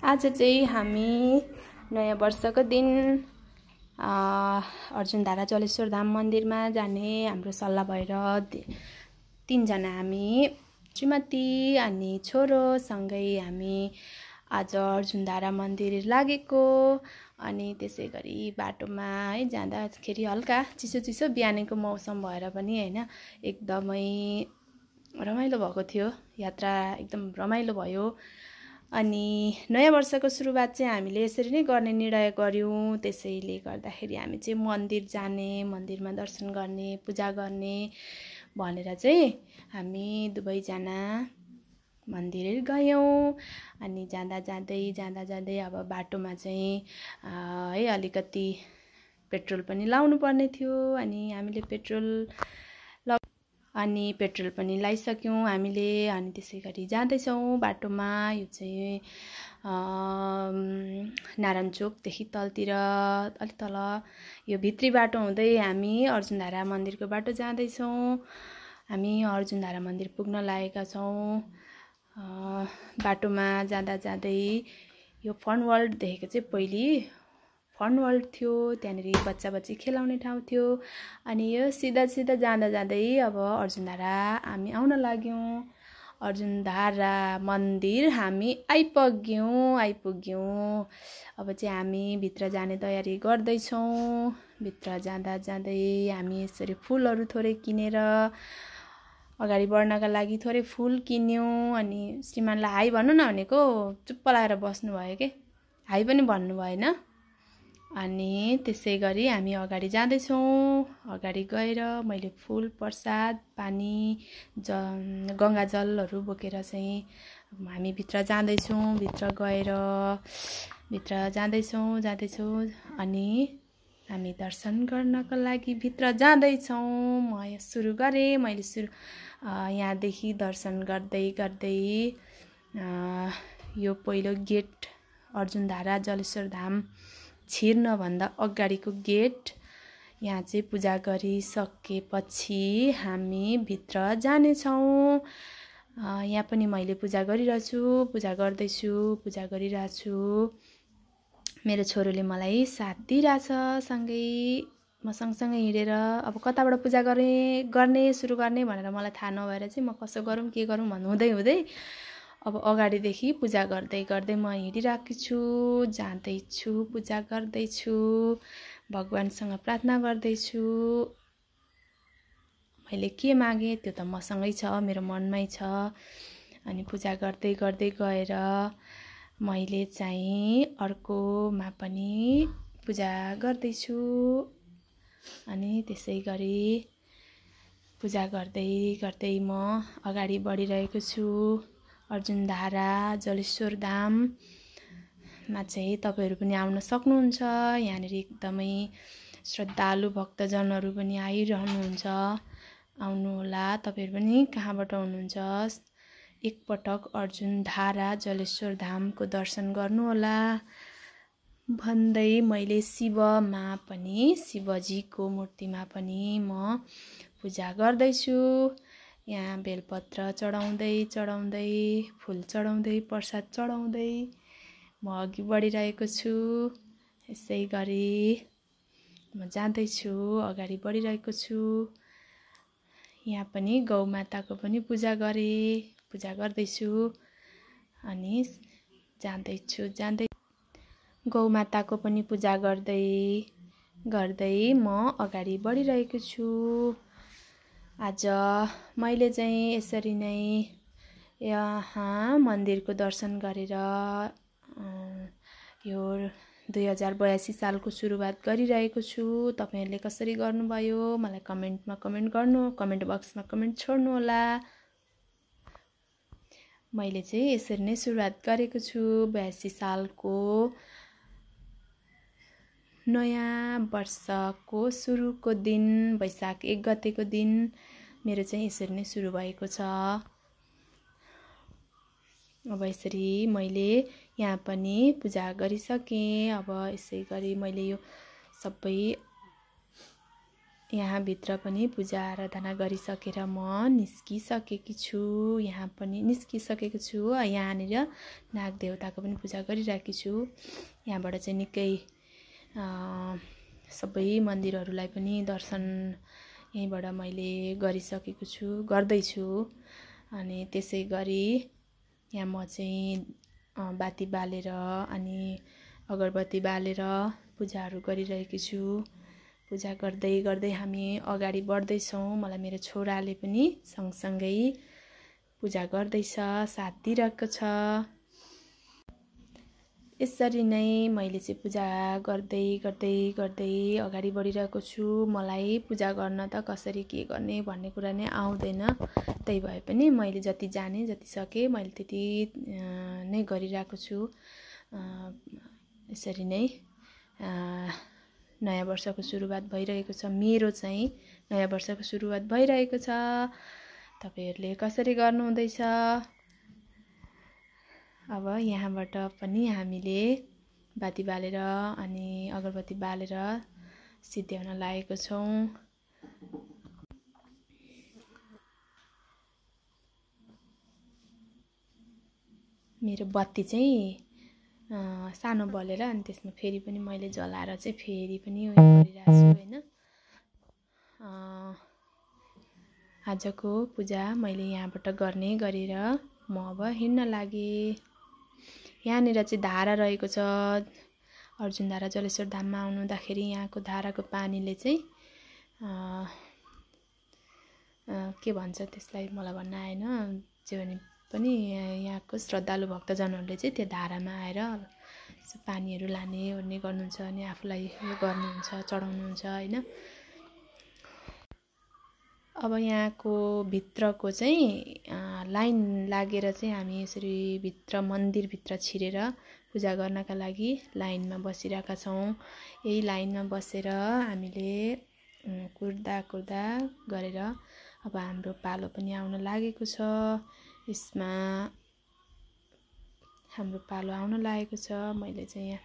आज चाहिँ हामी नयाँ वर्षको दिन अर्जुनधारा जलेश्वर धाम मन्दिरमा जाने हाम्रो सल्लाह भएर तीनजना हामी श्रीमती अनि छोरोसँगै हामी आज अर्जुनधारा मन्दिर लागेको। अनि त्यसै गरी बाटोमा है जाँदाखेरि हल्का चिसो चिसो बिहानको मौसम भएर पनि हैन एकदमै रमाइलो भएको थियो। यात्रा एकदम रमाइलो भयो। अनि नयाँ वर्षको सुरुवात चाहिँ हामीले यसरी नै गर्ने निर्णय गर्यौं। त्यसैले गर्दाखेरि हामी चाहिँ मन्दिर जाने, मन्दिरमा दर्शन गर्ने, पूजा गर्ने भनेर चाहिँ हामी दुवैजना मन्दिर गयौं। अनि जाँदा जाँदै अब बाटोमा चाहिँ है अलिकति पेट्रोल पनि लाउनु पर्ने थियो। अनि हामीले पेट्रोल पनि लाइसक्यौं हामीले। अनि त्यसै गरी जाँदैछौं बाटोमा। यो चाहिँ नारायण चोकदेखि तलतिर अलि तल यो भित्री बाटो हुँदै हामी अर्जुनधारा मन्दिरको बाटो जाँदैछौं। हामी अर्जुनधारा मन्दिर पुग्न लागेका छौं। बाटोमा जाँदै यो फन वर्ल्ड देखेको चाहिँ पहिले फन वर्ल्ड थियो। त्यहाँनेरि बच्चा खेलाउने ठाउँ थियो। अनि यो सिधा जाँदै अब अर्जुनधारा हामी आउन लाग्यौं। अर्जुनधारा मन्दिर हामी आइपुग्यौं। अब चाहिँ हामी भित्र जाने तयारी गर्दैछौं। भित्र जाँदै हामी यसरी फुलहरू थोरै किनेर अगाडि बढ्नका लागि थोरै फुल किन्यौं। अनि श्रीमानलाई हाई भन्नु न भनेको चुप्प लागेर बस्नु भयो के, हाई पनि भन्नु भएन। अनि त्यसै गरी हामी अगाडि जाँदैछौं। अगाडि गएर मैले फुल, प्रसाद, पानी, गंगाजलहरू बोकेर चाहिँ हामी भित्र जाँदैछौं। भित्र जाँदैछौं अनि हामी दर्शन गर्नको लागि भित्र जाँदैछौं। मैले सुरु यहाँदेखि दर्शन गर्दै यो पहिलो गेट अर्जुनधारा जलेश्वर धाम छिर्नभन्दा अगाडिको गेट। यहाँ चाहिँ पूजा गरिसकेपछि हामी भित्र जानेछौं। यहाँ पनि मैले पूजा गरिरहेछु। मेरो छोरोले मलाई साथ दिइरहेछ। म सँगसँगै हिँडेर अब कताबाट पूजा गर्ने सुरु गर्ने भनेर मलाई थाहा नभएर चाहिँ म कसो गरौँ के गरौँ भन्नुहुँदै अब अगाडिदेखि पूजा गर्दै म हिँडिरहेकी छु। जाँदैछु, पूजा गर्दैछु, भगवानसँग प्रार्थना गर्दैछु। मैले के मागे त्यो त मसँगै छ, मेरो मनमै छ। अनि पूजा गर्दै गएर मैले चाहिँ अर्कोमा पनि पूजा गर्दैछु। अनि त्यसै गरी पूजा गर्दै म अगाडि बढिरहेको छु। अर्जुनधारा जलेश्वर धाममा चाहिँ तपाईहरु पनि आउन सक्नुहुन्छ। यहाँनेर एकदमै श्रद्धालु भक्तजनहरू पनि आइरहनुहुन्छ। आउनु होला। तपाईहरु पनि कहाँबाट हुनुहुन्छ एकपटक अर्जुनधारा जलेश्वर धामको दर्शन गर्नु होला भन्दै मैले शिवजीको मूर्तिमा पनि म पूजा गर्दैछु। यहाँ बेलपत्र चढाउँदै फूल चढाउँदै प्रसाद चढाउँदै म अघि बढिरहेको छु। यसै गरी म जाँदैछु, अगाडि बढिरहेको छु। यहाँ पनि गौमाताको पनि पूजा गर्दैछु। अनि गौमाताको पनि पूजा गर्दै म अगाडि बढिरहेको छु। आज मैले चाहिँ यसरी नै यहाँ मन्दिरको दर्शन गरेर यो 2082 सालको सुरुवात गरिरहेको छु। तपाईहरुले कसरी गर्नुभयो मलाई कमेन्ट बक्समा कमेन्ट छोड्नु होला। मैले चाहिँ यसरी नै सुरुवात गरेको छु। 82 सालको नयाँ वर्षको सुरुको दिन वैशाख 1 गतेको दिन मेरो चाहिँ यसरी नै सुरु भएको छ। अब यसरी मैले यहाँ पनि पूजा गरिसकेँ। अब यसै गरी मैले यो सबै यहाँभित्र पनि पूजा आराधना गरिसकेर म निस्किसकेकी छु। यहाँ पनि निस्किसकेको छु। यहाँनिर नाग देवताको पनि पूजा गरिरहेकी छु। यहाँबाट चाहिँ निकै सबै मन्दिरहरूलाई पनि दर्शन यहीँबाट मैले गरिसकेको छु, गर्दैछु। अनि त्यसै गरी यहाँ म चाहिँ बाती बालेर अनि अगरबत्ती बालेर पूजाहरू गरिरहेकी छु। पूजा गर्दै गर्दै हामी अगाडि बढ्दैछौँ। मलाई मेरो छोराले पनि सँगसँगै पूजा गर्दैछ, साथ दिइरहेको छ। यसरी नै मैले चाहिँ पूजा गर्दै गर्दै गर्दै अगाडि बढिरहेको छु। मलाई पूजा गर्न त कसरी के गर्ने भन्ने कुरा नै आउँदैन। त्यही भए पनि मैले जति जाने जति सकेँ मैले त्यति नै गरिरहेको छु। यसरी नै नयाँ वर्षको सुरुवात भइरहेको छ। मेरो चाहिँ नयाँ वर्षको सुरुवात भइरहेको छ। तपाईहरूले कसरी गर्नुहुँदैछ? अब यहाँबाट पनि हामीले बाती बालेर अनि अगरबत्ती बालेर सिद्ध्याउन लागेको छौँ। मेरो बत्ती चाहिँ सानो बलेर अनि त्यसमा फेरि पनि मैले जलाएर चाहिँ फेरि पनि उयो गरिरहेको छु हैन। आजको पूजा मैले यहाँबाट गर्ने गरेर म अब हिँड्न लागेँ। यहाँनिर चाहिँ धारा रहेको छ। अर्जुन धारा जलेश्वर धाममा आउनुहुँदाखेरि यहाँको धाराको पानीले चाहिँ के भन्छ त्यसलाई मलाई भन्न आएन। जे भने पनि यहाँको श्रद्धालु भक्तजनहरूले चाहिँ त्यो धारामा आएर पानीहरू लाने ओर्ने गर्नुहुन्छ अनि आफूलाई उयो गर्नुहुन्छ, चढाउनुहुन्छ हैन। अब यहाँको भित्रको चाहिँ लाइन लागेर चाहिँ हामी यसरी भित्र मन्दिरभित्र छिरेर पूजा गर्नका लागि लाइनमा बसिरहेका छौँ। यही लाइनमा बसेर हामीले कुर्दा गरेर अब हाम्रो पालो पनि आउन लागेको छ। यसमा हाम्रो पालो आउन लागेको छ। मैले चाहिँ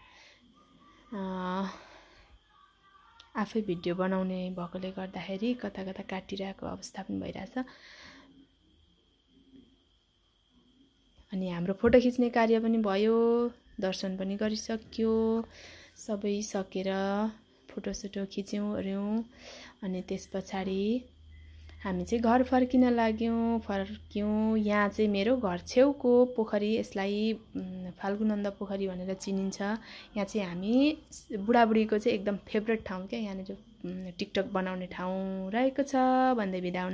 आफै भिडियो बनाउने भएकोले गर्दाखेरि कता कता काटिरहेको अवस्था पनि भइरहेछ। अनि हाम्रो फोटो खिच्ने कार्य पनि भयो, दर्शन पनि गरिसक्यो। सबै सकेर फोटोसोटो खिच्यौँ अनि त्यस पछाडि हामी चाहिँ घर फर्किन फर्क्यौँ। यहाँ चाहिँ मेरो घर छेउको पोखरी, यसलाई फाल्गुनन्द पोखरी भनेर चिनिन्छ। यहाँ चाहिँ हामी बुढाबुढीको चाहिँ एकदम फेभरेट ठाउँ क्या। यहाँनिर टिकटक बनाउने ठाउँ रहेको छ भन्दै बिदा हुन